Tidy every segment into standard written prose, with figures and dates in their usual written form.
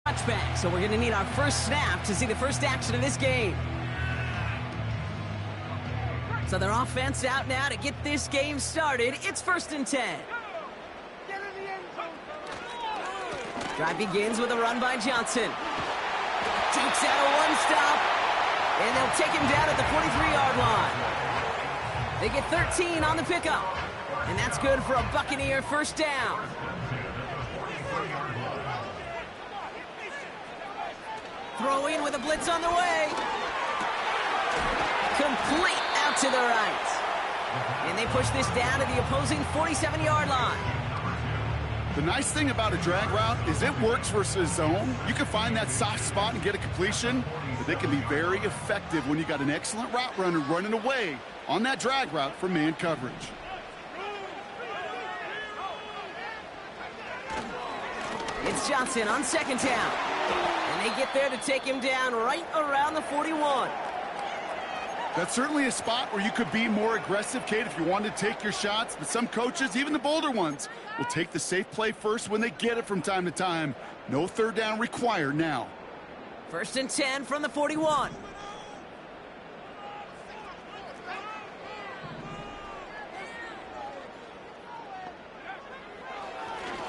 touchback. So we're going to need our first snap to see the first action of this game. So their offense out now to get this game started. It's 1st and 10. Drive begins with a run by Johnson. Takes out a one-stop, and they'll take him down at the 43-yard line. They get 13 on the pickup, and that's good for a Buccaneer first down. Throw in with a blitz on the way. Complete out to the right. And they push this down to the opposing 47-yard line. The nice thing about a drag route is it works versus zone. You can find that soft spot and get a completion, but they can be very effective when you got an excellent route runner running away on that drag route for man coverage. It's Johnson on 2nd down. And they get there to take him down right around the 41. That's certainly a spot where you could be more aggressive, Kate, if you wanted to take your shots. But some coaches, even the bolder ones, will take the safe play first when they get it from time to time. No 3rd down required now. 1st and 10 from the 41.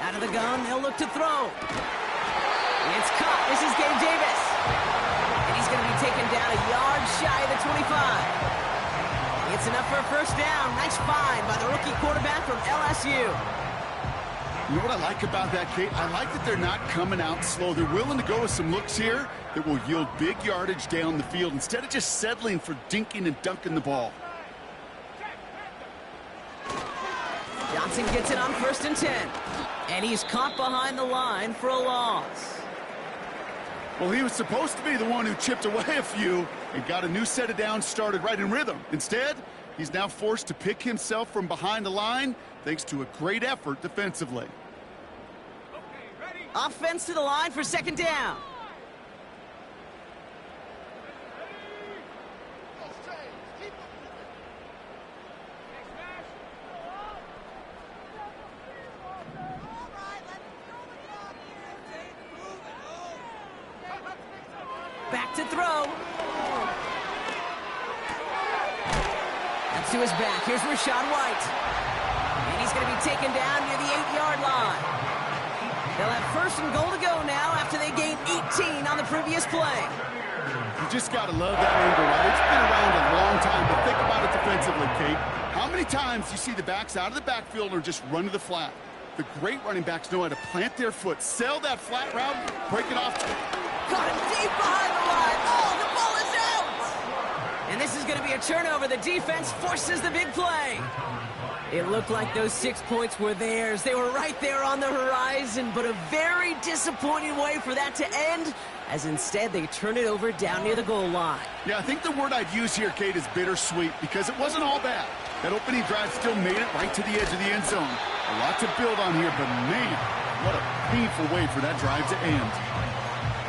Out of the gun, they'll look to throw. It's caught. This is Gabe Davis. And he's going to be taken down a yard shy of the 25. It's enough for a first down. Nice find by the rookie quarterback from LSU. You know what I like about that, Kate? I like that they're not coming out slow. They're willing to go with some looks here that will yield big yardage down the field instead of just settling for dinking and dunking the ball. Johnson gets it on 1st and 10. And he's caught behind the line for a loss. Well, he was supposed to be the one who chipped away a few and got a new set of downs started right in rhythm. Instead, he's now forced to pick himself from behind the line thanks to a great effort defensively. Offense to the line for 2nd down. Back to throw. That's to his back. Here's Rachaad White. And he's going to be taken down near the 8-yard line. They'll have 1st and goal to go now after they gained 18 on the previous play. You just got to love that angle, right? It's been around a long time, but think about it defensively, Kate. How many times you see the backs out of the backfield or just run to the flat? The great running backs know how to plant their foot, sell that flat route, break it off. Got him deep behind the line. Oh, the ball is out! And this is going to be a turnover. The defense forces the big play. It looked like those 6 points were theirs. They were right there on the horizon, but a very disappointing way for that to end, as instead they turn it over down near the goal line. Yeah, I think the word I'd use here, Kate, is bittersweet, because it wasn't all bad. That opening drive still made it right to the edge of the end zone. A lot to build on here, but man, what a painful way for that drive to end.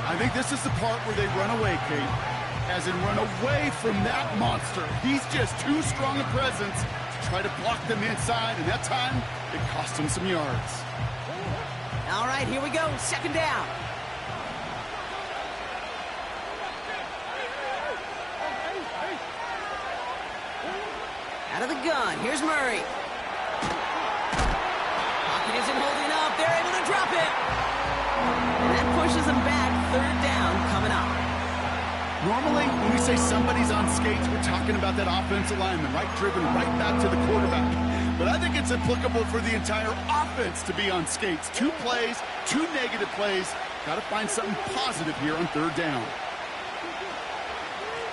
I think this is the part where they run away, Kate. As in run away from that monster. He's just too strong a presence to try to block them inside, and that time, it cost him some yards. All right, here we go. 2nd down. Out of the gun, here's Murray. Pocket isn't holding up. They're able to drop it. And that pushes them back. 3rd down coming up. Normally, when we say somebody's on skates, we're talking about that offensive lineman, right? Driven right back to the quarterback. But I think it's applicable for the entire offense to be on skates. 2 plays, 2 negative plays. Got to find something positive here on 3rd down.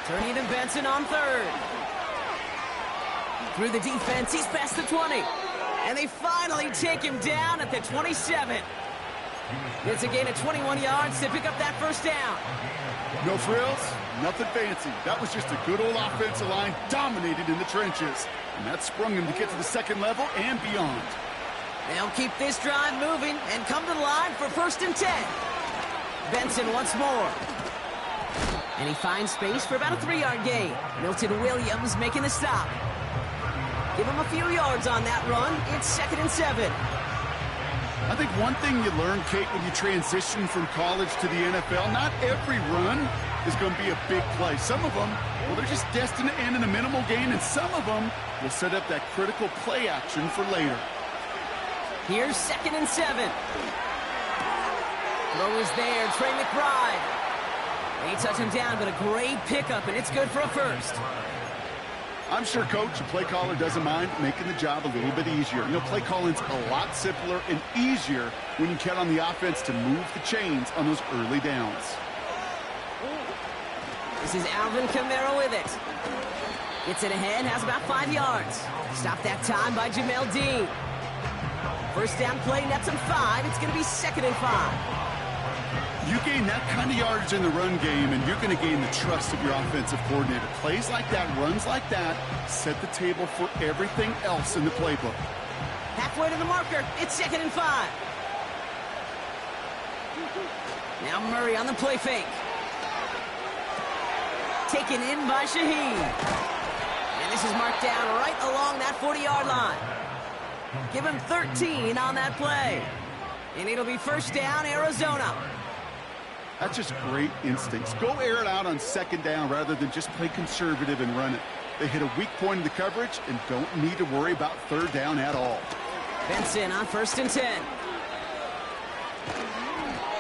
Turning to Benson on 3rd. Through the defense, he's past the 20. And they finally take him down at the 27. It's a gain of 21 yards to pick up that 1st down. No frills, nothing fancy. That was just a good old offensive line dominated in the trenches. And that sprung him to get to the 2nd level and beyond. They'll keep this drive moving and come to the line for 1st and 10. Benson once more. And he finds space for about a 3-yard gain. Milton Williams making the stop. Give him a few yards on that run. It's 2nd and 7. I think one thing you learn, Kate, when you transition from college to the NFL, not every run is going to be a big play. Some of them, well, they're just destined to end in a minimal gain, and some of them will set up that critical play action for later. Here's 2nd and 7. Throw is there, Trey McBride. They touch him down, but a great pickup, and it's good for a first. I'm sure Coach, the play caller, doesn't mind making the job a little bit easier. You know, play calling's a lot simpler and easier when you count on the offense to move the chains on those early downs. This is Alvin Kamara with it. Gets it ahead, has about 5 yards. Stopped that time by Jamel Dean. First down play, nets him 5. It's going to be 2nd and 5. You gain that kind of yardage in the run game, and you're going to gain the trust of your offensive coordinator. Plays like that, runs like that, set the table for everything else in the playbook. Halfway to the marker. It's 2nd and 5. Now Murray on the play fake. Taken in by Shaheen. And this is marked down right along that 40-yard line. Give him 13 on that play. And it'll be first down, Arizona. That's just great instincts. Go air it out on 2nd down rather than just play conservative and run it. They hit a weak point in the coverage and don't need to worry about 3rd down at all. Benson on 1st and 10.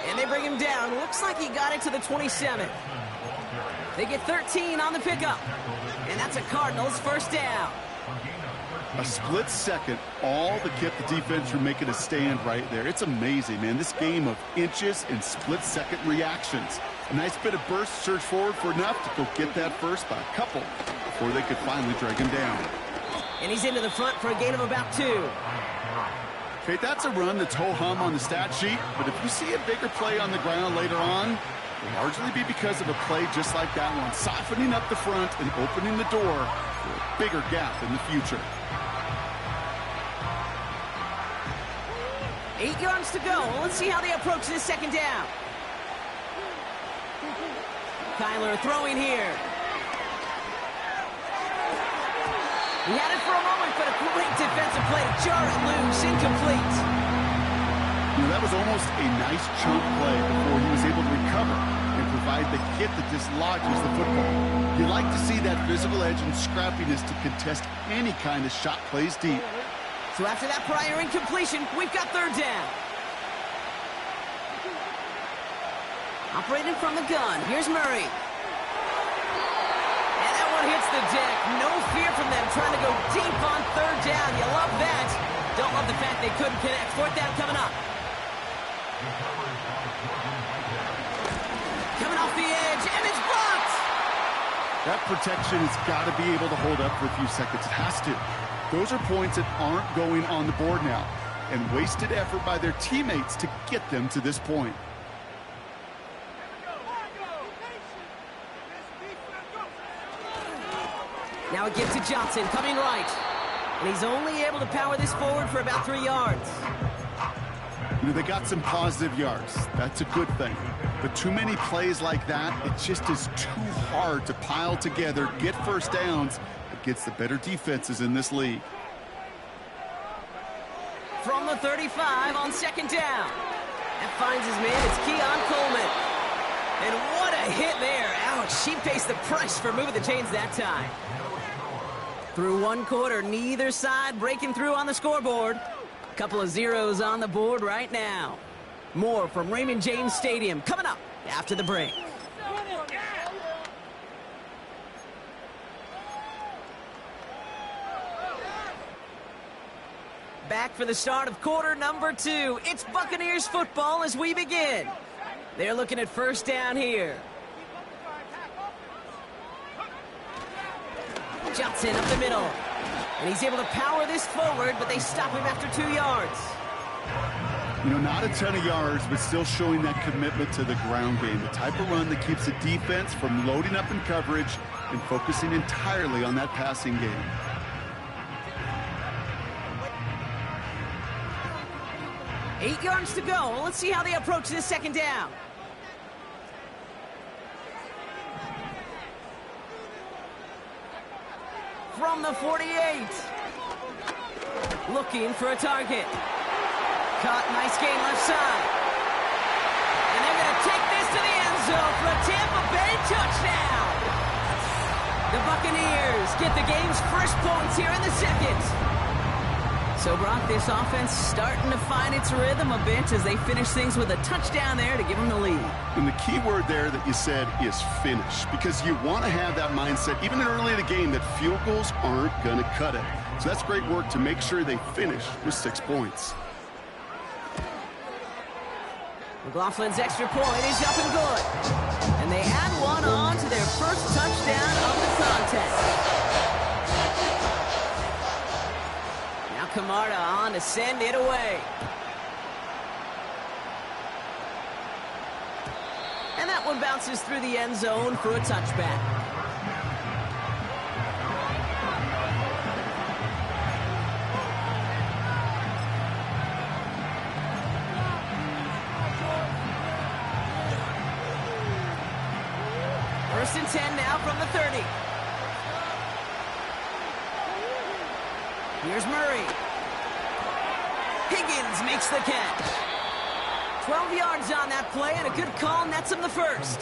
And they bring him down. Looks like he got it to the 27. They get 13 on the pickup. And that's a Cardinals first down. A split second, all that kept the defense from making a stand right there. It's amazing, man. This game of inches and split-second reactions. A nice bit of burst, surge forward for enough to go get that first by a couple before they could finally drag him down. And he's into the front for a gain of about 2. Okay, that's a run that's ho-hum on the stat sheet, but if you see a bigger play on the ground later on, it'll largely be because of a play just like that one, softening up the front and opening the door for a bigger gap in the future. 8 yards to go. Let's see how they approach this 2nd down. Kyler throwing here. He had it for a moment, but a great defensive play to jar it loose, incomplete. You know, that was almost a nice chunk play before he was able to recover and provide the hit that dislodges the football. You like to see that physical edge and scrappiness to contest any kind of shot plays deep. So after that prior incompletion, we've got 3rd down. Operating from the gun, here's Murray. And that one hits the deck. No fear from them trying to go deep on 3rd down. You love that. Don't love the fact they couldn't connect. 4th down coming up. Coming off the edge, and it's blocked. That protection has got to be able to hold up for a few seconds. It has to. Those are points that aren't going on the board now, and wasted effort by their teammates to get them to this point. Now a give to Johnson, coming right. And he's only able to power this forward for about 3 yards. You know, they got some positive yards. That's a good thing. But too many plays like that, it just is too hard to pile together, get first downs against the better defenses in this league. From the 35 on 2nd down. That finds his man. It's Keon Coleman. And what a hit there. Ouch, she pays the price for moving the chains that time. Through 1 quarter, neither side breaking through on the scoreboard. Couple of zeros on the board right now. More from Raymond James Stadium coming up after the break. Back for the start of quarter number 2. It's Buccaneers football as we begin. They're looking at first down here. Johnson up the middle. And he's able to power this forward, but they stop him after 2 yards. You know, not a ton of yards, but still showing that commitment to the ground game. The type of run that keeps the defense from loading up in coverage and focusing entirely on that passing game. Eight yards to go. Let's see how they approach this 2nd down. From the 48. Looking for a target. Caught, nice gain left side. And they're going to take this to the end zone for a Tampa Bay touchdown. The Buccaneers get the game's first points here in the second. So, Brock, this offense starting to find its rhythm a bit as they finish things with a touchdown there to give them the lead. And the key word there that you said is finish, because you want to have that mindset, even early in the game, that field goals aren't going to cut it. So that's great work to make sure they finish with 6 points. McLaughlin's extra point is up and good. And they add one on to their first touchdown of the contest. Now Camarda on to send it away. And that one bounces through the end zone for a touchback. First and 10 now from the 30. Here's Murray. Higgins makes the catch. 12 yards on that play, and a good call nets him the first.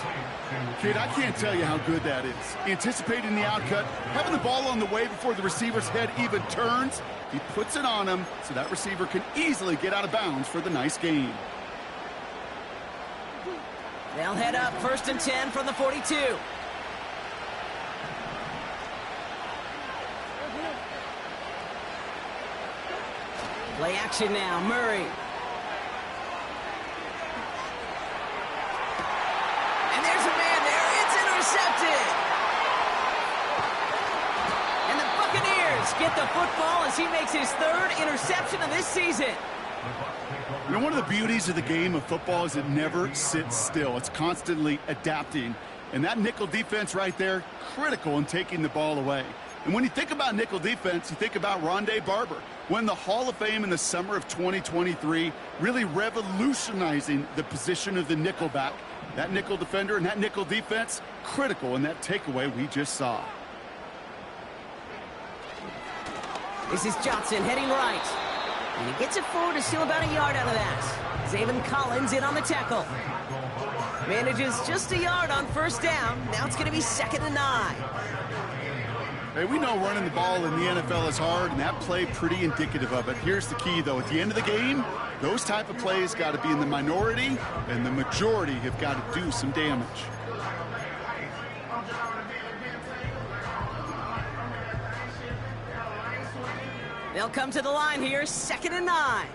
Kid, I can't tell you how good that is. Anticipating the outcut, having the ball on the way before the receiver's head even turns. He puts it on him so that receiver can easily get out of bounds for the nice gain. They'll head up first and 10 from the 42. Play action now, Murray. And there's a man there. It's intercepted. And the Buccaneers get the football as he makes his third interception of this season. You know, one of the beauties of the game of football is it never sits still. It's constantly adapting. And that nickel defense right there, critical in taking the ball away. And when you think about nickel defense, you think about Rondé Barber. Won the Hall of Fame in the summer of 2023, really revolutionizing the position of the nickelback. That nickel defender and that nickel defense, critical in that takeaway we just saw. This is Johnson heading right. And he gets it forward to steal about a yard out of that. Zaven Collins in on the tackle. Manages just a yard on first down. Now it's going to be 2nd and 9. Hey, we know running the ball in the NFL is hard, and that play pretty indicative of it. Here's the key, though. At the end of the game, those type of plays got to be in the minority, and the majority have got to do some damage. They'll come to the line here, 2nd and 9.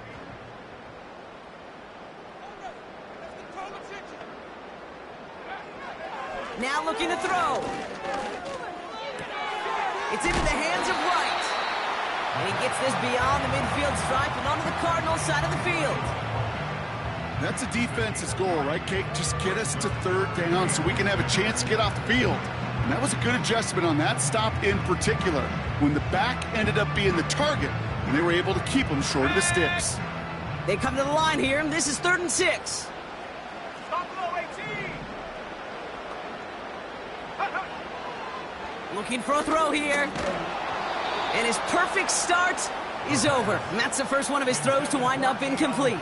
Now looking to throw. It's into the hands of Wright. And he gets this beyond the midfield stripe and onto the Cardinals side of the field. That's a defense's goal, right, Kate? Just get us to 3rd down so we can have a chance to get off the field. And that was a good adjustment on that stop in particular, when the back ended up being the target, and they were able to keep him short of the sticks. They come to the line here, and this is 3rd and 6. Looking for a throw here. And his perfect start is over. And that's the first one of his throws to wind up incomplete.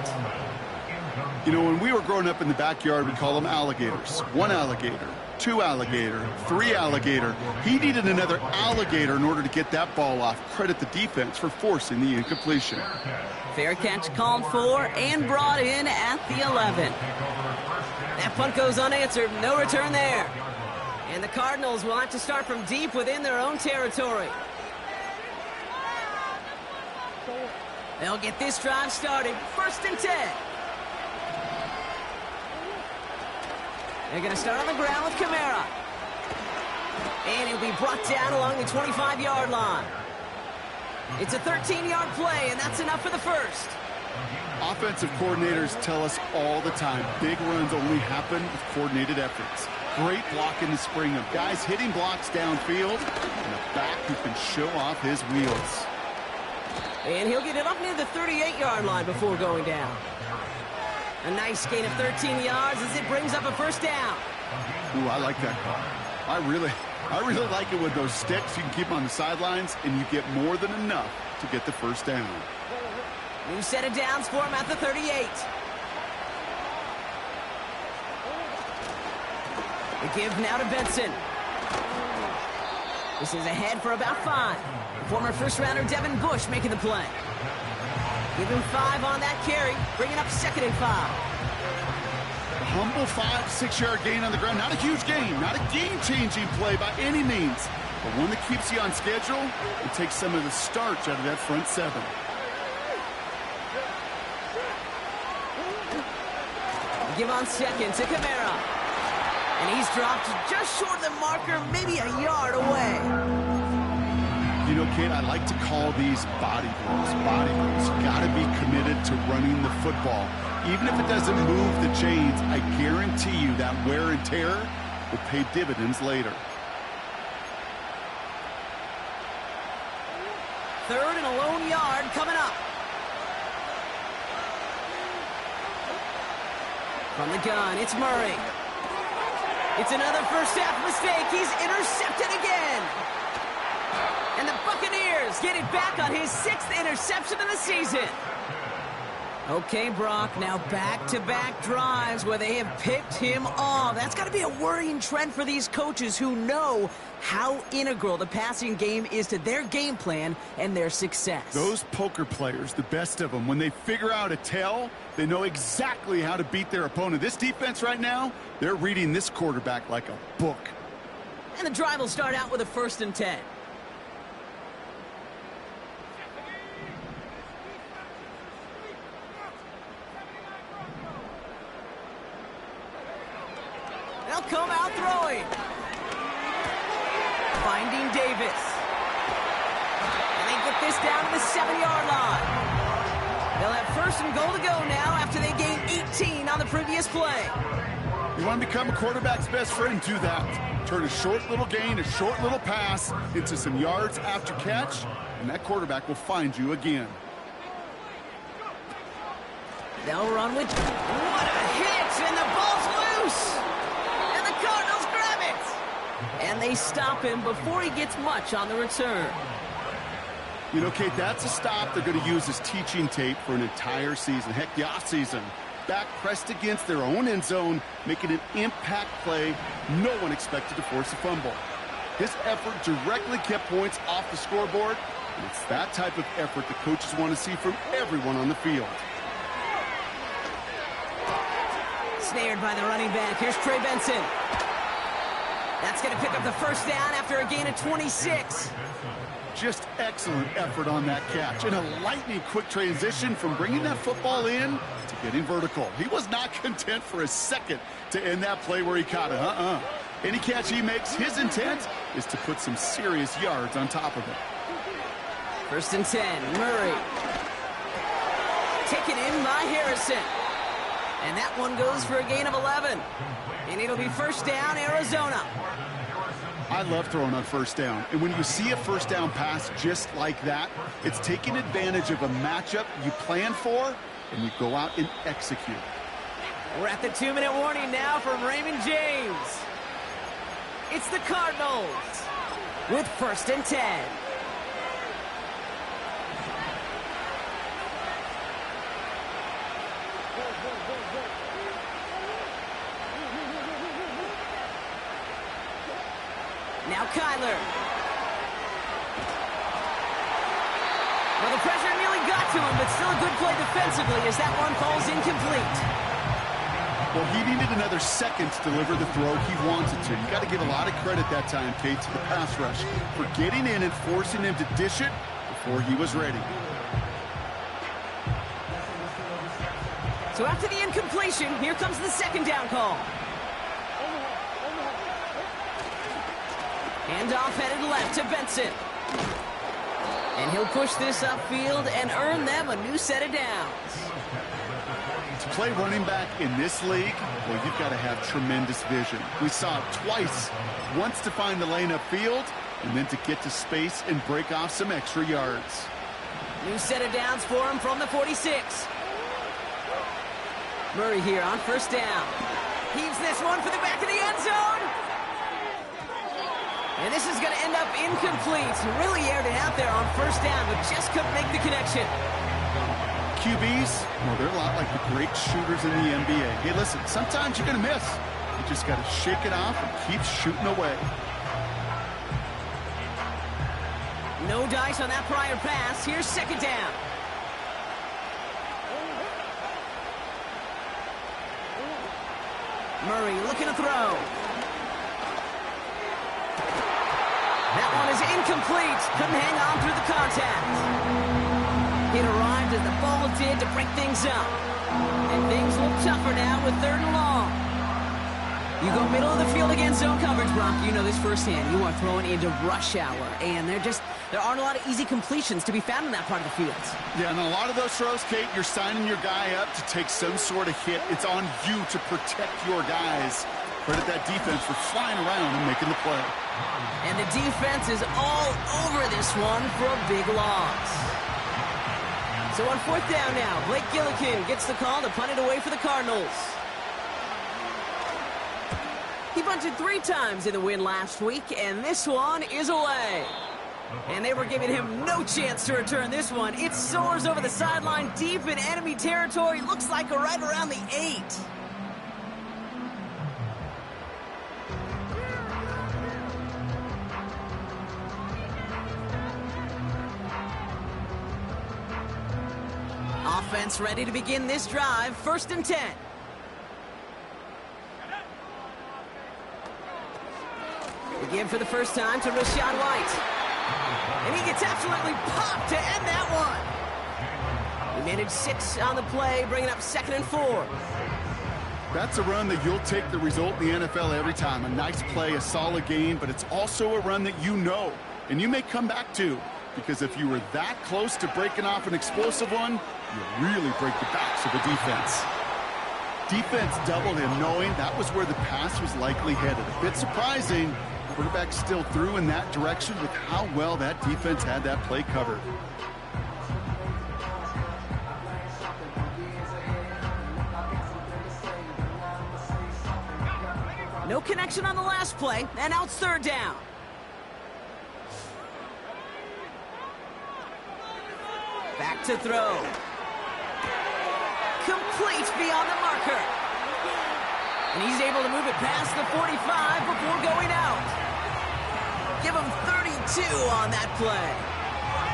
You know, when we were growing up in the backyard, we call them alligators. 1 alligator, 2 alligator, 3 alligator. He needed another alligator in order to get that ball off. Credit the defense for forcing the incompletion. Fair catch called for and brought in at the 11. That punt goes unanswered. No return there. And the Cardinals will have to start from deep within their own territory. They'll get this drive started. 1st and 10. They're going to start on the ground with Kamara. And he'll be brought down along the 25-yard line. It's a 13-yard play, and that's enough for the first. Offensive coordinators tell us all the time, big runs only happen with coordinated efforts. Great block in the spring of guys hitting blocks downfield and a back who can show off his wheels. And he'll get it up near the 38-yard line before going down. A nice gain of 13 yards as it brings up a first down. Ooh, I like that call. I really like it with those sticks. You can keep them on the sidelines, and you get more than enough to get the first down. New set of downs for him at the 38. The give now to Benson. This is ahead for about 5. Former first-rounder Devin Bush making the play. Give him 5 on that carry, bringing up 2nd and 5. A humble 5-6-yard gain on the ground. Not a huge gain, not a game-changing play by any means, but one that keeps you on schedule and takes some of the starch out of that front 7. Give on 2nd to Kamara. And he's dropped just short of the marker, maybe a yard away. You know, Kate, I like to call these body blows. Body blows. You got to be committed to running the football. Even if it doesn't move the chains, I guarantee you that wear and tear will pay dividends later. 3rd and a lone yard coming up. From the gun, it's Murray. It's another first-half mistake. He's intercepted again. And the Buccaneers get it back on his 6th interception of the season. Okay, Brock, now back-to-back drives where they have picked him off. That's got to be a worrying trend for these coaches who know how integral the passing game is to their game plan and their success. Those poker players, the best of them, when they figure out a tell, they know exactly how to beat their opponent. This defense right now, they're reading this quarterback like a book. And the drive will start out with a 1st and 10. They'll come out throwing. Finding Davis. And they get this down to the 7-yard line. They'll have 1st and goal to go now after they gained 18 on the previous play. You want to become a quarterback's best friend, do that. Turn a short little gain, a short little pass into some yards after catch, and that quarterback will find you again. They'll run with... What a hit! And the ball's loose! And the Cardinals grab it! And they stop him before he gets much on the return. You know, Kate, that's a stop they're going to use as teaching tape for an entire season. Heck, the offseason. Back pressed against their own end zone, making an impact play no one expected to force a fumble. His effort directly kept points off the scoreboard, and it's that type of effort the coaches want to see from everyone on the field. Snared by the running back. Here's Trey Benson. That's going to pick up the 1st down after a gain of 26. Just excellent effort on that catch. And a lightning quick transition from bringing that football in to getting vertical. He was not content for a second to end that play where he caught it. Any catch he makes, his intent is to put some serious yards on top of it. 1st and 10, Murray. Taken in by Harrison. And that one goes for a gain of 11. And it'll be 1st down, Arizona. I love throwing on 1st down. And when you see a 1st down pass just like that, it's taking advantage of a matchup you plan for, and you go out and execute. We're at the 2-minute warning now from Raymond James. It's the Cardinals with 1st and 10. Now Kyler. Well, the pressure nearly got to him, but still a good play defensively as that one falls incomplete. Well, he needed another second to deliver the throw he wanted to. You got to give a lot of credit that time, Kate, to the pass rush for getting in and forcing him to dish it before he was ready. So after the incompletion, here comes the 2nd down call. Handoff headed left to Benson. And he'll push this upfield and earn them a new set of downs. To play running back in this league, well, you've got to have tremendous vision. We saw it twice. Once to find the lane upfield, and then to get to space and break off some extra yards. New set of downs for him from the 46. Murray here on 1st down. Heaves this one for the back of the end zone. And this is going to end up incomplete. Really aired it out there on 1st down, but just couldn't make the connection. QBs, well, they're a lot like the great shooters in the NBA. Hey, listen, sometimes you're going to miss. You just got to shake it off and keep shooting away. No dice on that prior pass. Here's second down. Murray looking to throw. That one is incomplete. Couldn't hang on through the contact. It arrived as the ball did to break things up. And things look tougher now with 3rd and long. You go middle of the field against zone coverage, Brock. You know this firsthand. You are throwing into rush hour. And there aren't a lot of easy completions to be found in that part of the field. Yeah, and a lot of those throws, Kate, you're signing your guy up to take some sort of hit. It's on you to protect your guys. Credit that defense for flying around and making the play. And the defense is all over this one for a big loss. So on 4th down now, Blake Gillikin gets the call to punt it away for the Cardinals. He punted 3 times in the win last week, and this one is away. And they were giving him no chance to return this one. It soars over the sideline deep in enemy territory. Looks like right around the 8. Offense ready to begin this drive. 1st and 10. The give for the first time to Rachaad White. And he gets absolutely popped to end that one. He managed 6 on the play, bringing up 2nd and 4. That's a run that you'll take the result in the NFL every time. A nice play, a solid gain, but it's also a run that you know, and you may come back to. Because if you were that close to breaking off an explosive one, you really break the backs of the defense. Defense doubled him, knowing that was where the pass was likely headed. A bit surprising. Quarterback still threw in that direction with how well that defense had that play covered. No connection on the last play, and now it's 3rd down. Back to throw. Complete beyond the marker. And he's able to move it past the 45 before going out. Give him 32 on that play.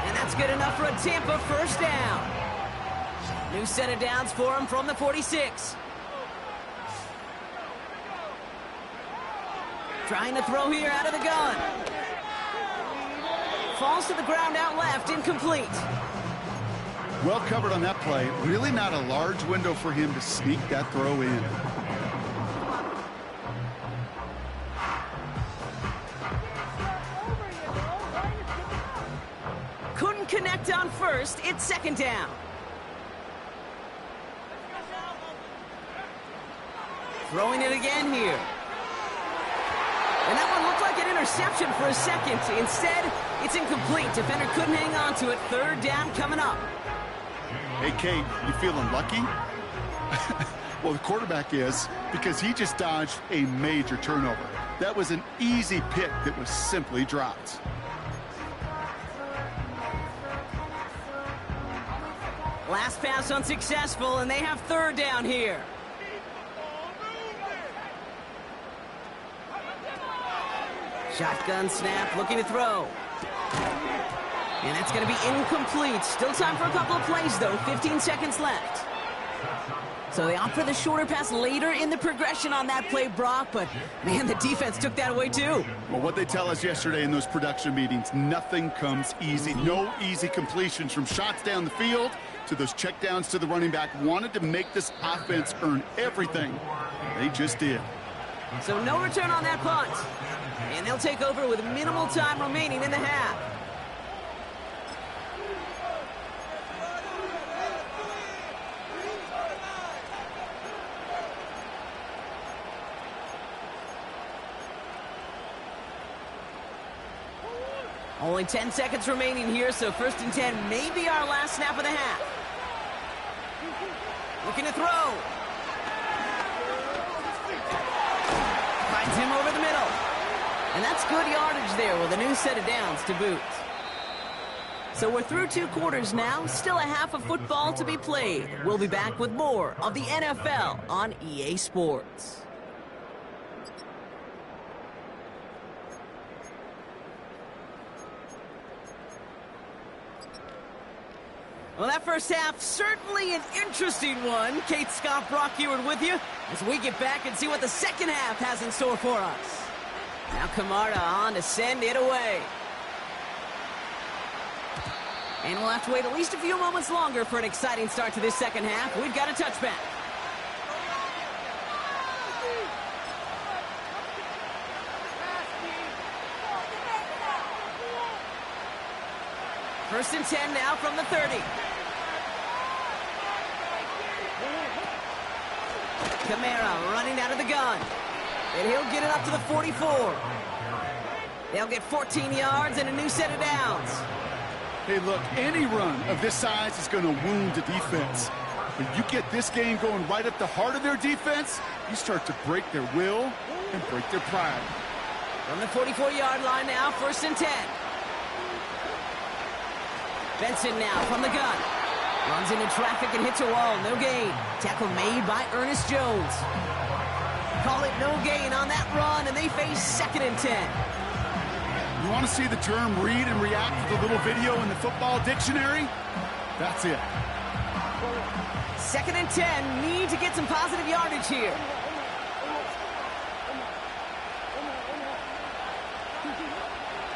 And that's good enough for a Tampa 1st down. New set of downs for him from the 46. Trying to throw here out of the gun. Falls to the ground out left, incomplete. Well covered on that play. Really not a large window for him to sneak that throw in. Couldn't connect on 1st. It's 2nd down. Throwing it again here. And that one looked like an interception for a second. Instead, it's incomplete. Defender couldn't hang on to it. 3rd down coming up. Hey, Kate, you feeling lucky? Well, the quarterback is, because he just dodged a major turnover. That was an easy pick that was simply dropped. Last pass unsuccessful, and they have 3rd down here. Shotgun snap, looking to throw. And that's going to be incomplete. Still time for a couple of plays, though. 15 seconds left. So they opt for the shorter pass later in the progression on that play, Brock. But, man, the defense took that away, too. Well, what they tell us yesterday in those production meetings, nothing comes easy. No easy completions from shots down the field to those checkdowns to the running back. Wanted to make this offense earn everything. They just did. So no return on that punt. And they'll take over with minimal time remaining in the half. Only 10 seconds remaining here, so 1st and 10 may be our last snap of the half. Looking to throw. Finds him over the middle. And that's good yardage there with a new set of downs to boot. So we're through 2 quarters now, still a half of football to be played. We'll be back with more of the NFL on EA Sports. Well, that first half, certainly an interesting one. Kate, Scott, Brock Ewart with you as we get back and see what the second half has in store for us. Now Camarda on to send it away. And we'll have to wait at least a few moments longer for an exciting start to this second half. We've got a touchback. First and 10 now from the 30. Kamara running out of the gun. And he'll get it up to the 44. They'll get 14 yards and a new set of downs. Hey, look, any run of this size is going to wound the defense. But you get this game going right at the heart of their defense, you start to break their will and break their pride. From the 44-yard line now, first and 10. Benson now from the gun. Runs into traffic and hits a wall. No gain. Tackle made by Ernest Jones. Call it no gain on that run, and they face second and 10. You want to see the term read and react to the little video in the football dictionary? That's it. Second and 10. Need to get some positive yardage here.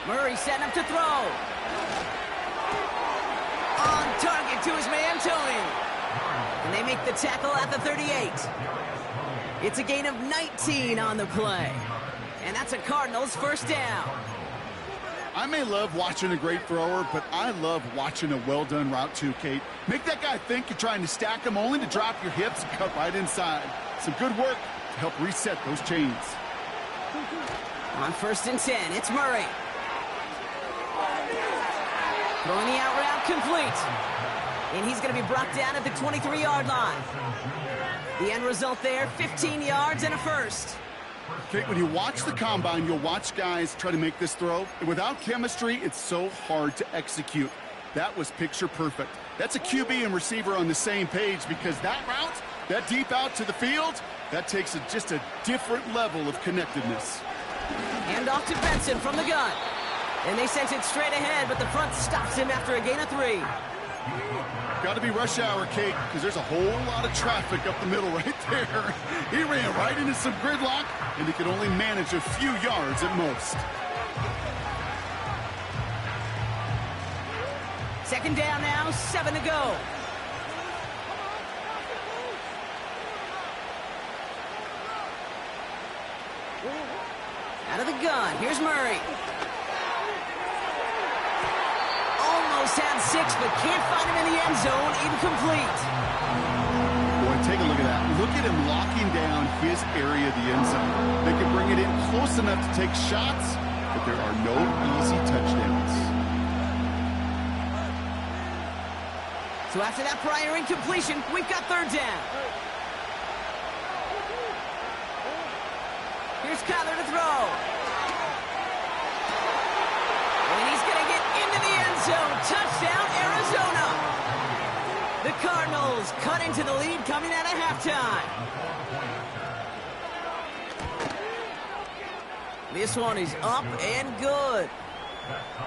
Murray setting up to throw. On target to his man, Tony. And they make the tackle at the 38. It's a gain of 19 on the play. And that's a Cardinals first down. I may love watching a great thrower, but I love watching a well-done route too, Kate. Make that guy think you're trying to stack him only to drop your hips and cut right inside. Some good work to help reset those chains. On first and 10, it's Murray. Throwing the out route complete. And he's going to be brought down at the 23-yard line. The end result there, 15 yards and a first. Kate, when you watch the combine, you'll watch guys try to make this throw. And without chemistry, it's so hard to execute. That was picture perfect. That's a QB and receiver on the same page because that route, that deep out to the field, that takes just a different level of connectedness. Hand off to Benson from the gun. And they sent it straight ahead, but the front stops him after a gain of 3. Got to be rush hour, Kate, because there's a whole lot of traffic up the middle right there. He ran right into some gridlock, and he could only manage a few yards at most. Second down now, 7 to go. Out of the gun, here's Murray. Almost had 6, but can't find him in the end zone. Incomplete. Boy, take a look at that. Look at him locking down his area of the end zone. They can bring it in close enough to take shots, but there are no easy touchdowns. So after that prior incompletion, we've got third down. Here's Kyler to throw. And he's going to get into the end zone. Touchdown, Arizona. The Cardinals cut into the lead coming out of halftime. This one is up and good.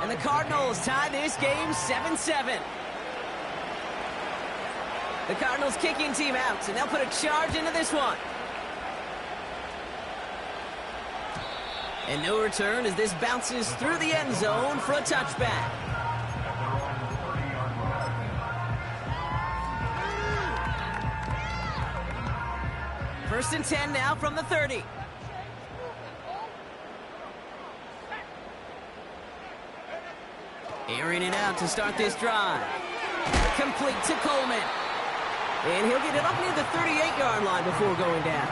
And the Cardinals tie this game 7-7. The Cardinals kicking team out, and they'll put a charge into this one. And no return as this bounces through the end zone for a touchback. First and 10 now from the 30. Airing it out to start this drive. Complete to Coleman. And he'll get it up near the 38-yard line before going down.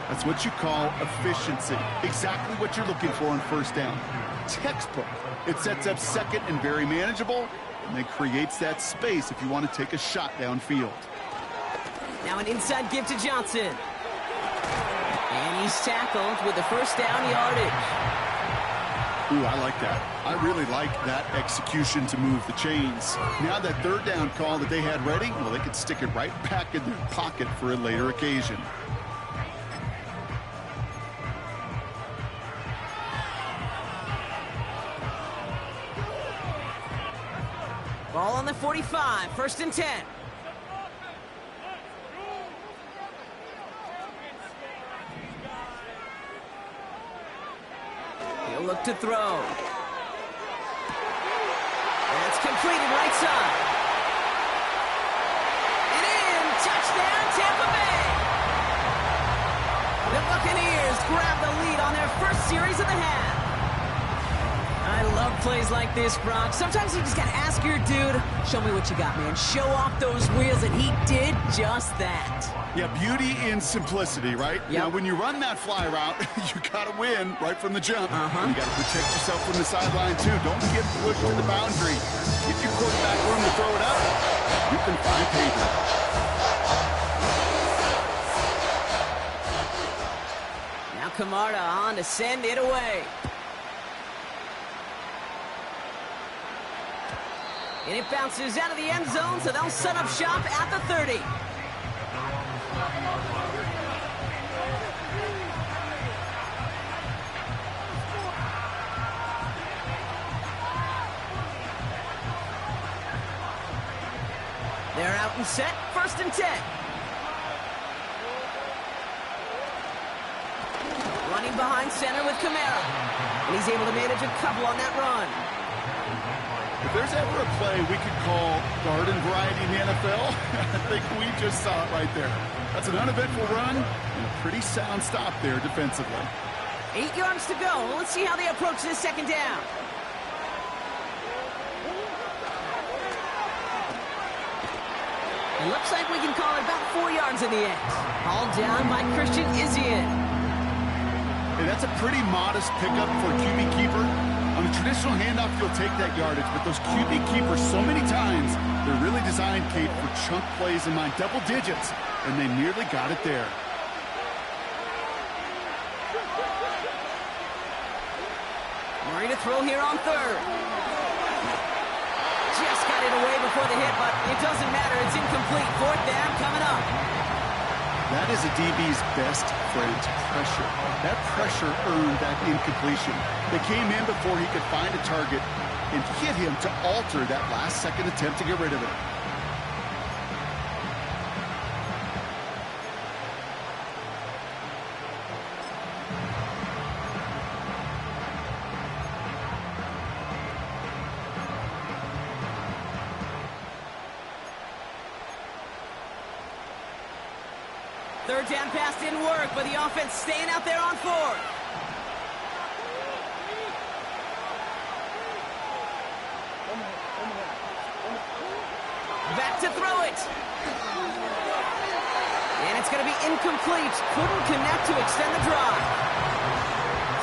That's what you call efficiency. Exactly what you're looking for on first down. Textbook. It sets up second and very manageable, and then creates that space if you want to take a shot downfield. Now an inside give to Johnson. And he's tackled with the first down yardage. Ooh, I like that. I really like that execution to move the chains. Now that third down call that they had ready, well, they could stick it right back in their pocket for a later occasion. Ball on the 45, 1st and 10. He'll look to throw. That's completed right side. And in, touchdown, Tampa Bay. The Buccaneers grab the lead on their first series of the half. I love plays like this, Brock. Sometimes you just got to ask your dude, show me what you got, man. Show off those wheels, and he did just that. Yeah, beauty in simplicity, right? Yep. Now, when you run that fly route, you got to win right from the jump. And you got to protect yourself from the sideline, too. Don't get pushed to the boundary. Give your quarterback room to throw it up. You can find pavement. Now Camarda on to send it away. And it bounces out of the end zone, so they'll set up shop at the 30. They're out and set, 1st and 10. Running behind center with Kamara. And he's able to manage a couple on that run. If there's ever a play we could call garden variety in the NFL, I think we just saw it right there. That's an uneventful run and a pretty sound stop there defensively. 8 yards to go. Let's see how they approach this 2nd down. It looks like we can call it about 4 yards in the end. All down by Christian Izien. Hey, that's a pretty modest pickup for a QB keeper. On a traditional handoff, you'll take that yardage, but those QB keepers, so many times, they're really designed, Kate, for chunk plays in my double digits, and they nearly got it there. Murray to throw here on 3rd. Just got it away before the hit, but it doesn't matter. It's incomplete. 4th down coming up. That is a DB's best friend, pressure. That pressure earned that incompletion. They came in before he could find a target and hit him to alter that last-second attempt to get rid of it. Third down pass didn't work, but the offense staying out there on 4th. Back to throw it. And it's going to be incomplete. Couldn't connect to extend the drive.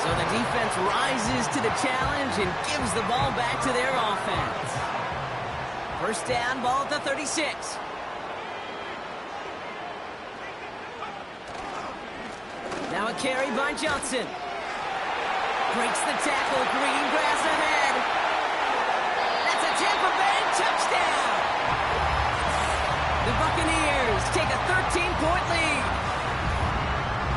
So the defense rises to the challenge and gives the ball back to their offense. 1st down, ball at the 36. Now a carry by Johnson. Breaks the tackle, green grass ahead. That's a Tampa Bay touchdown. The Buccaneers take a 13-point lead.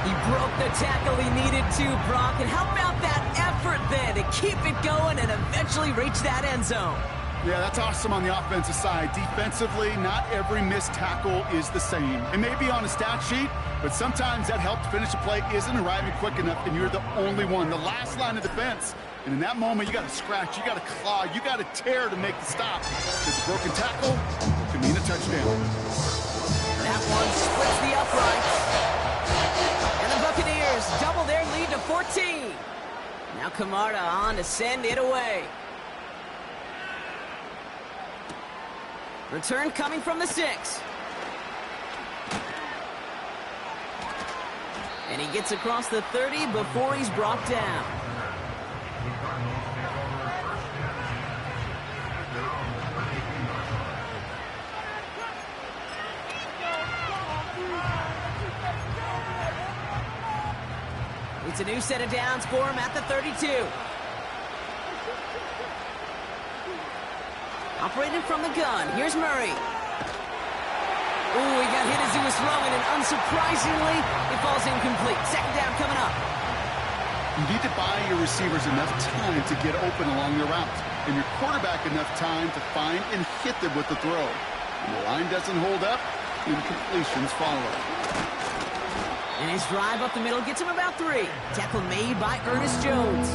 He broke the tackle he needed to, Brock. And how about that effort then to keep it going and eventually reach that end zone? Yeah, that's awesome on the offensive side. Defensively, not every missed tackle is the same. It may be on a stat sheet, but sometimes that help to finish a play isn't arriving quick enough, and you're the only one. The last line of defense. And in that moment, you got to scratch, you got to claw, you got to tear to make the stop. Because a broken tackle can mean a touchdown. That one splits the uprights. And the Buccaneers double their lead to 14. Now Camarda on to send it away. Return coming from the 6. And he gets across the 30 before he's brought down. It's a new set of downs for him at the 32. Operating from the gun. Here's Murray. Ooh, he got hit as he was throwing, and unsurprisingly, it falls incomplete. Second down coming up. You need to buy your receivers enough time to get open along their route, and your quarterback enough time to find and hit them with the throw. When the line doesn't hold up, incompletions follow. And his drive up the middle gets him about 3. Tackle made by Ernest Jones.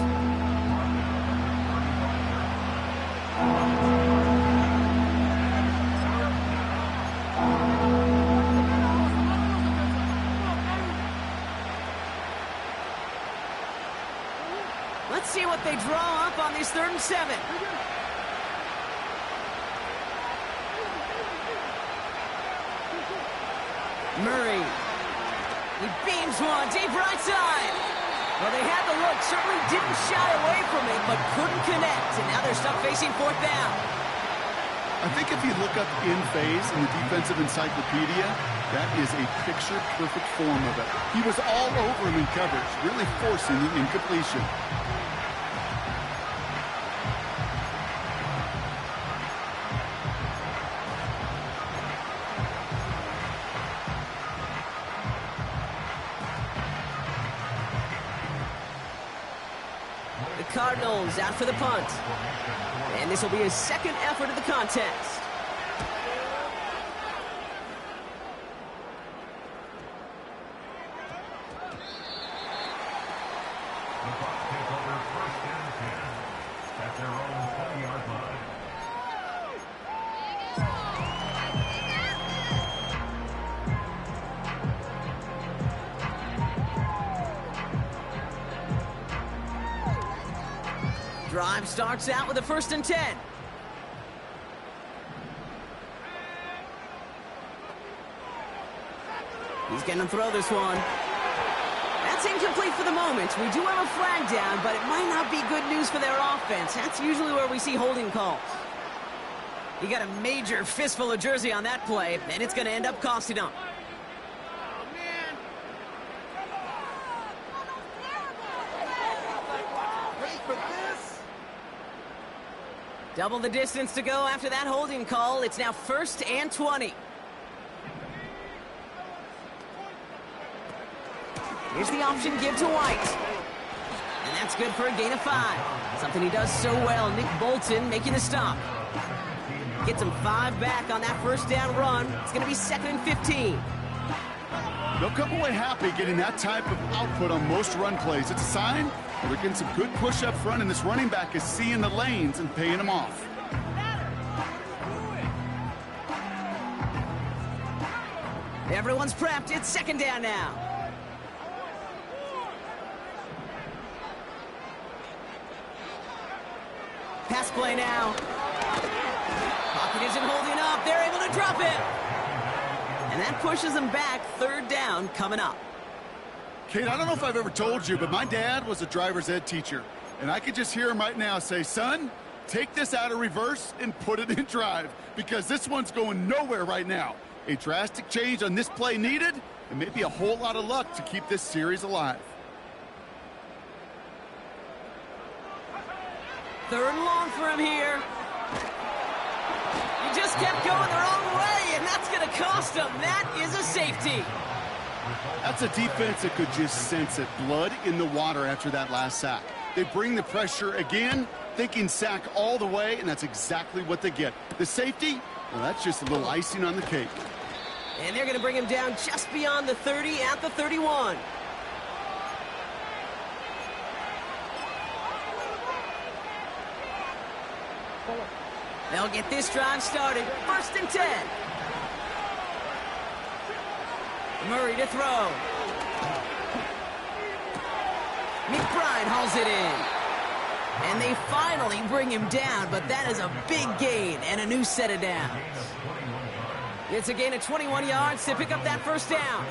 Let's see what they draw up on this 3rd and 7. Murray. He beams one deep right side. Well, they had the look, certainly didn't shy away from it, but couldn't connect. And now they're stuck facing 4th down. I think if you look up in phase in the defensive encyclopedia, that is a picture-perfect form of it. He was all over him in coverage, really forcing the incompletion. The Cardinals out for the punt. And this will be his 2nd effort of the contest. Drive starts out with a 1st and 10. He's going to throw this one. That's incomplete for the moment. We do have a flag down, but it might not be good news for their offense. That's usually where we see holding calls. He got a major fistful of jersey on that play, and it's going to end up costing him. Double the distance to go after that holding call. It's now 1st and 20. Here's the option give to White. And that's good for a gain of 5. Something he does so well. Nick Bolton making the stop. Gets him 5 back on that 1st down run. It's going to be 2nd and 15. They'll come away happy getting that type of output on most run plays. It's a sign they're getting some good push up front, and this running back is seeing the lanes and paying them off. Everyone's prepped. It's 2nd down now. Pass play now. Pocket isn't holding up. They're able to drop it. And that pushes them back. 3rd down coming up. Kate, I don't know if I've ever told you, but my dad was a driver's ed teacher. And I could just hear him right now say, son, take this out of reverse and put it in drive, because this one's going nowhere right now. A drastic change on this play needed, and maybe a whole lot of luck to keep this series alive. 3rd and long for him here. He just kept going the wrong way, and that's going to cost him. That is a safety. That's a defense that could just sense it. Blood in the water after that last sack. They bring the pressure again, thinking sack all the way, and that's exactly what they get. The safety, well, that's just a little icing on the cake. And they're going to bring him down just beyond the 30 at the 31. They'll get this drive started. 1st and 10. Murray to throw. McBride hauls it in. And they finally bring him down, but that is a big gain and a new set of downs. It's a gain of 21 yards to pick up that 1st down.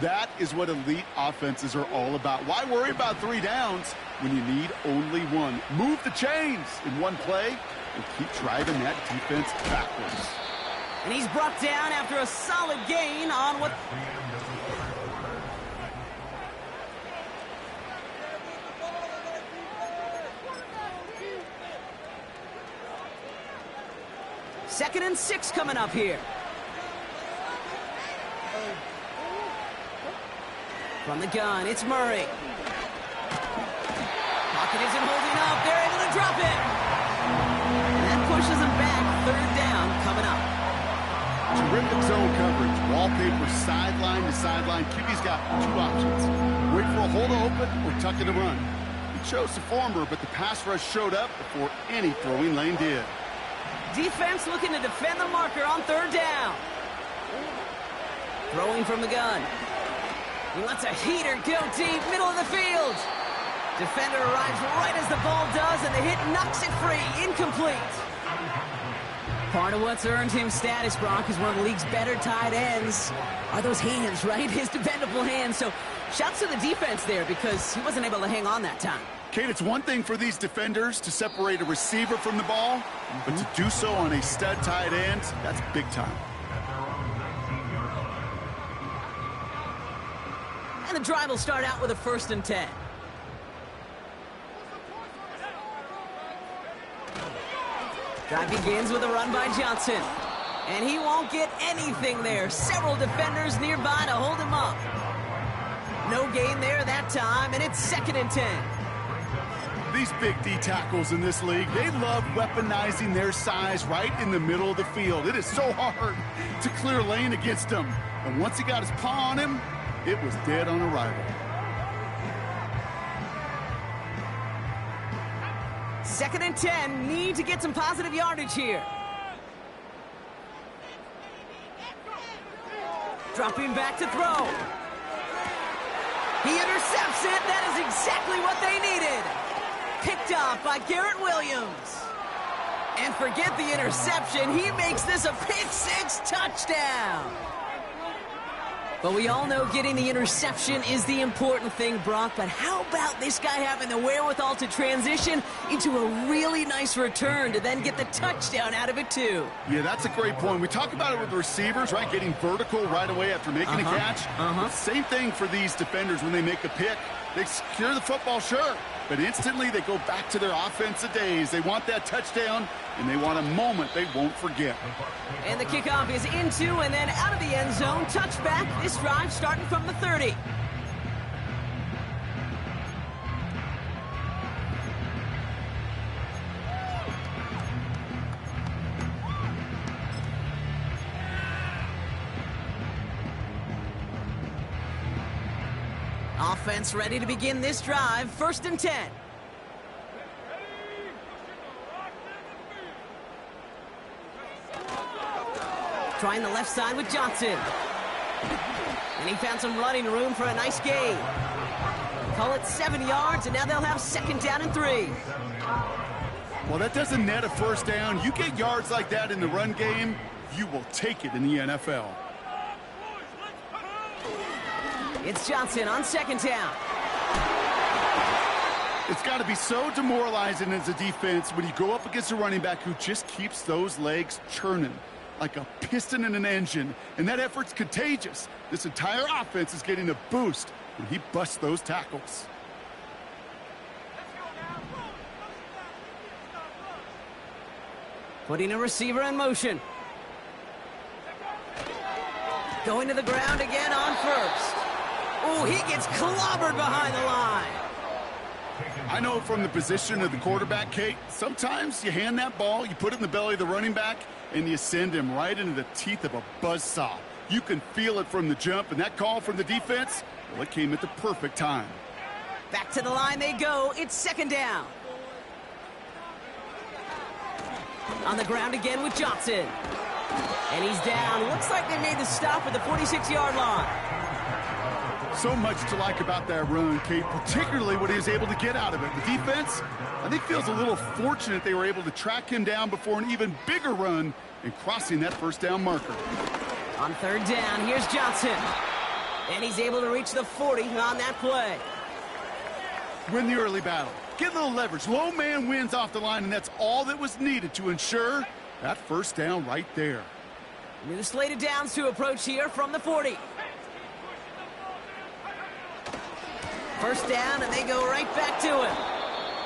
That is what elite offenses are all about. Why worry about 3 downs when you need only 1? Move the chains in one play and keep driving that defense backwards. And he's brought down after a solid gain on what... 2nd and 6 coming up here. From the gun, it's Murray. Pocket isn't holding up. They're able to drop it. And that pushes them back. 3rd down coming up. Terrific zone coverage. Wallpaper sideline to sideline. QB's got 2 options. Wait for a hole to open or tuck it to run. He chose the former, but the pass rush showed up before any throwing lane did. Defense looking to defend the marker on 3rd down. Throwing from the gun. He lets a heater go deep, middle of the field. Defender arrives right as the ball does, and the hit knocks it free. Incomplete. Part of what's earned him status, Brock, is one of the league's better tight ends. Are those hands, right? His dependable hands. So shouts to the defense there because he wasn't able to hang on that time. Kate, it's one thing for these defenders to separate a receiver from the ball, but to do so on a stud tight end, that's big time. And the drive will start out with a 1st and 10. Drive begins with a run by Johnson. And he won't get anything there. Several defenders nearby to hold him up. No gain there that time, and it's 2nd and 10. These big D tackles in this league, they love weaponizing their size right in the middle of the field. It is so hard to clear lane against him. And once he got his paw on him, it was dead on arrival. 2nd and 10, need to get some positive yardage here. Dropping back to throw. He intercepts it. That is exactly what they needed. Picked off by Garrett Williams. And forget the interception. He makes this a pick-6 touchdown. But we all know getting the interception is the important thing, Brock. But how about this guy having the wherewithal to transition into a really nice return to then get the touchdown out of it, too? Yeah, that's a great point. We talk about it with the receivers, right? Getting vertical right away after making a catch. Same thing for these defenders when they make a pick. They secure the football, sure. But instantly they go back to their offensive days. They want that touchdown, and they want a moment they won't forget. And the kickoff is into and then out of the end zone. Touchback. This drive starting from the 30. Offense ready to begin this drive. 1st and 10. Trying the left side with Johnson. And he found some running room for a nice gain. Call it 7 yards, and now they'll have 2nd down and 3. Well, that doesn't net a 1st down. You get yards like that in the run game, you will take it in the NFL. It's Johnson on 2nd down. It's got to be so demoralizing as a defense when you go up against a running back who just keeps those legs churning like a piston in an engine, and that effort's contagious. This entire offense is getting a boost when he busts those tackles. Putting a receiver in motion. Going to the ground again on 1st. Oh, he gets clobbered behind the line. I know from the position of the quarterback, Kate, sometimes you hand that ball, you put it in the belly of the running back, and you send him right into the teeth of a buzzsaw. You can feel it from the jump, and that call from the defense, well, it came at the perfect time. Back to the line they go. It's 2nd down. On the ground again with Johnson. And he's down. Looks like they made the stop at the 46-yard line. So much to like about that run, Kate, particularly what he was able to get out of it. The defense, I think, feels a little fortunate they were able to track him down before an even bigger run and crossing that 1st down marker. On 3rd down, here's Johnson. And he's able to reach the 40 on that play. Win the early battle. Get a little leverage. Low man wins off the line, and that's all that was needed to ensure that 1st down right there. New slated downs to approach here from the 40. 1st down, and they go right back to it.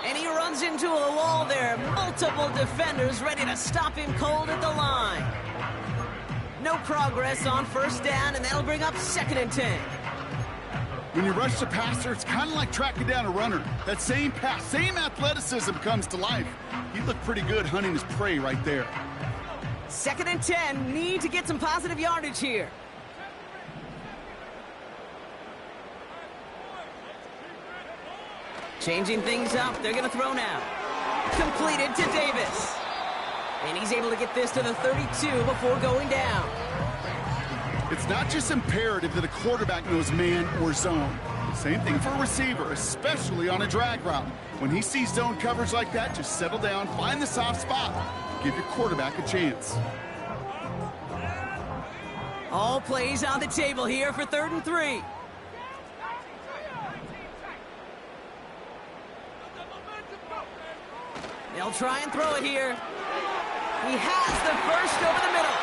And he runs into a wall there. Multiple defenders ready to stop him cold at the line. No progress on first down, and that'll bring up 2nd and 10. When you rush the passer, it's kind of like tracking down a runner. That same pass, same athleticism comes to life. He looked pretty good hunting his prey right there. 2nd and 10, need to get some positive yardage here. Changing things up, they're going to throw now. Completed to Davis. And he's able to get this to the 32 before going down. It's not just imperative that a quarterback knows man or zone. Same thing for a receiver, especially on a drag route. When he sees zone coverage like that, just settle down, find the soft spot. Give your quarterback a chance. All plays on the table here for 3rd and 3. They'll try and throw it here. He has the first over the middle.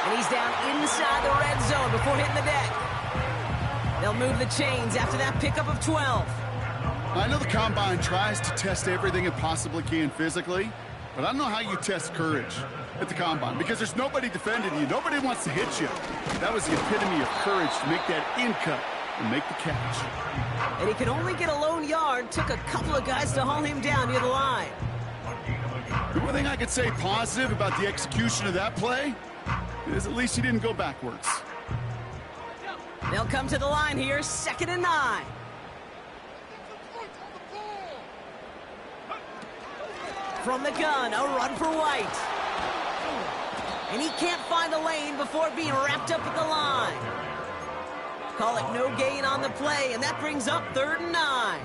And he's down inside the red zone before hitting the deck. They'll move the chains after that pickup of 12. I know the Combine tries to test everything it possibly can physically, but I don't know how you test courage at the Combine because there's nobody defending you. Nobody wants to hit you. That was the epitome of courage to make that in cut and make the catch. And he could only get a lone yard. Took a couple of guys to haul him down near the line. The one thing I could say positive about the execution of that play is at least he didn't go backwards. They'll come to the line here, 2nd and 9. From the gun, a run for White. And he can't find the lane before being wrapped up at the line. Call it no gain on the play, and that brings up 3rd and 9.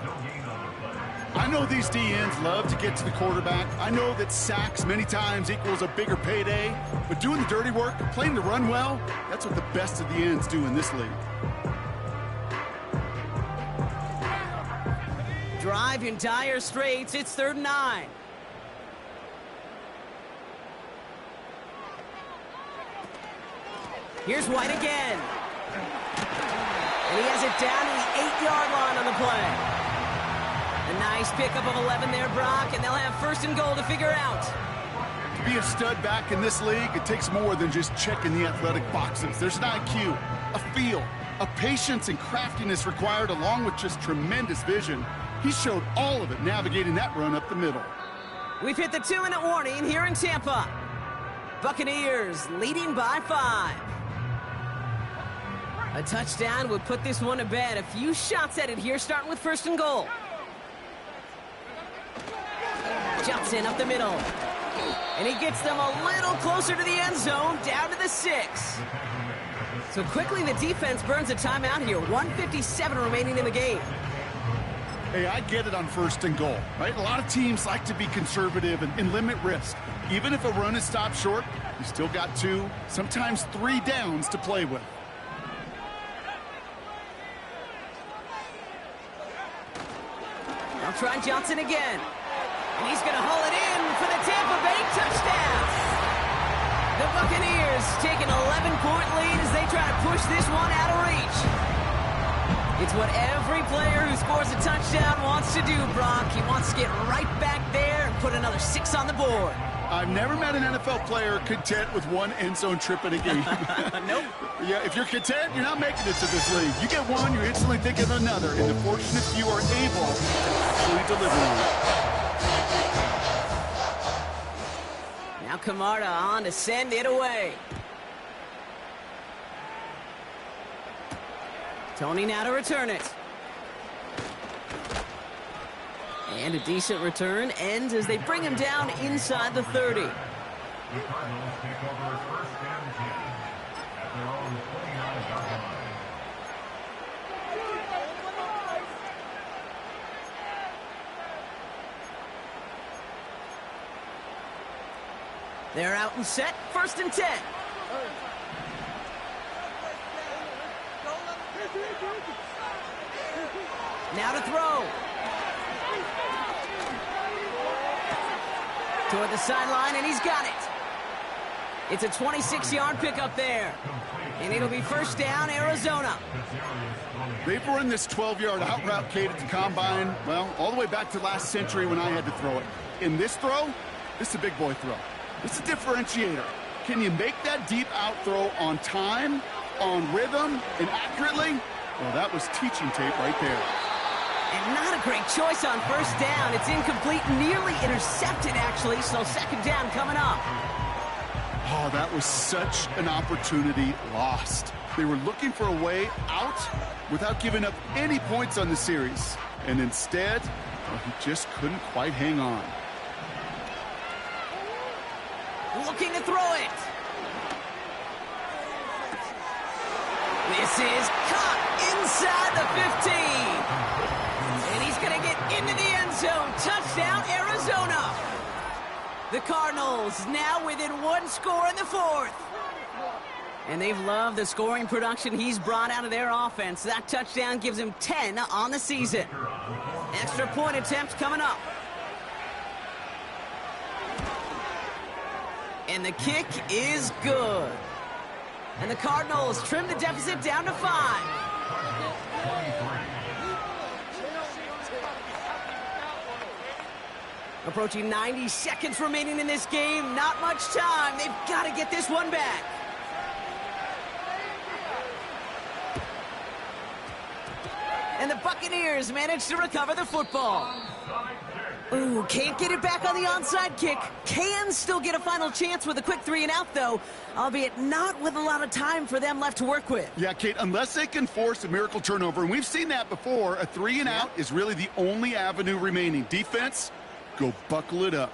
I know these DNs love to get to the quarterback. I know that sacks many times equals a bigger payday, but doing the dirty work, playing the run well, that's what the best of the ends do in this league. Drive in dire straits. It's 3rd and 9. Here's White again. And he has it down to the 8-yard line on the play. A nice pickup of 11 there, Brock, and they'll have 1st and goal to figure out. To be a stud back in this league, it takes more than just checking the athletic boxes. There's an IQ, a feel, a patience and craftiness required along with just tremendous vision. He showed all of it navigating that run up the middle. We've hit the 2-minute warning here in Tampa. Buccaneers leading by 5. A touchdown would put this one to bed. A few shots at it here, starting with 1st and goal. Johnson up the middle. And he gets them a little closer to the end zone, down to the 6. So quickly the defense burns a timeout here. 1:57 remaining in the game. Hey, I get it on 1st and goal, right? A lot of teams like to be conservative and limit risk. Even if a run is stopped short, you still got 2, sometimes 3 downs to play with. Now try Johnson again. And he's going to haul it in for the Tampa Bay touchdown. The Buccaneers take an 11-point lead as they try to push this one out of reach. It's what every player who scores a touchdown wants to do, Brock. He wants to get right back there and put another 6 on the board. I've never met an NFL player content with 1 end zone trip in a game. Nope. Yeah, if you're content, you're not making it to this league. You get 1, you're instantly thinking of another, and the fortunate few are able to actually deliver on it. Now Camarda on to send it away. Tony now to return it. And a decent return ends as they bring him down inside the 30. The Cardinals take over 1st and 10 at their own 29-yard line. They're out and set. 1st and 10. Now to throw. Toward the sideline, and he's got it. It's a 26-yard pickup there. Complete. And it'll be first down, Arizona. They've run this 12-yard out route, Kate, at the combine, well, all the way back to last century when I had to throw it. In this throw, this is a big boy throw. This is a differentiator. Can you make that deep out throw on time, on rhythm, and accurately? Well, that was teaching tape right there. And not a great choice on first down. It's incomplete, nearly intercepted, actually, so second down coming up. Oh, that was such an opportunity lost. They were looking for a way out without giving up any points on the series. And instead, well, he just couldn't quite hang on. Looking to throw it. This is caught inside the 15. And he's going to get into the end zone. Touchdown, Arizona. The Cardinals now within one score in the fourth. And they've loved the scoring production he's brought out of their offense. That touchdown gives him 10 on the season. Extra point attempt coming up. And the kick is good. And the Cardinals trim the deficit down to 5. Approaching 90 seconds remaining in this game. Not much time. They've got to get this one back. And the Buccaneers manage to recover the football. Ooh, can't get it back on the onside kick. Can still get a final chance with a quick 3-and-out, though, albeit not with a lot of time for them left to work with. Yeah, Kate, unless they can force a miracle turnover, and we've seen that before, a 3-and-out is really the only avenue remaining. Defense, go buckle it up.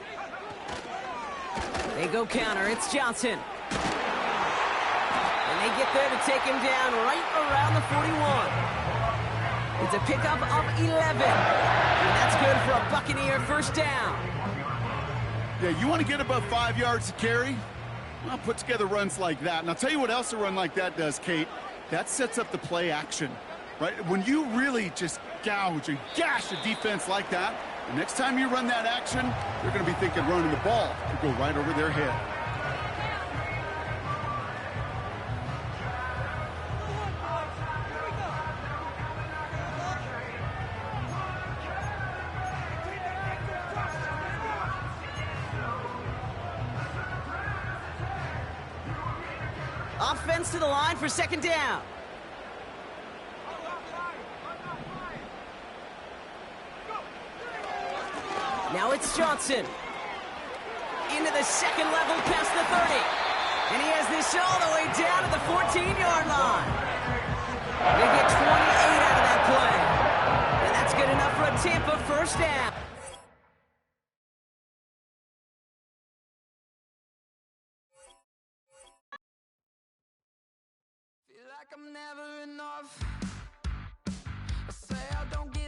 They go counter. It's Johnson. And they get there to take him down right around the 41. It's a pickup of 11. And that's good for a Buccaneer first down. Yeah, you want to get above 5 yards to carry? Well, put together runs like that. And I'll tell you what else a run like that does, Kate. That sets up the play action, right? When you really just gouge and gash a defense like that, the next time you run that action, they're going to be thinking running the ball to go right over their head. Offense to the line for second down. Now it's Johnson. Into the second level past the 30. And he has this all the way down to the 14-yard line. They get 28 out of that play. And that's good enough for a Tampa first down. Feel like I'm never enough. I say I don't give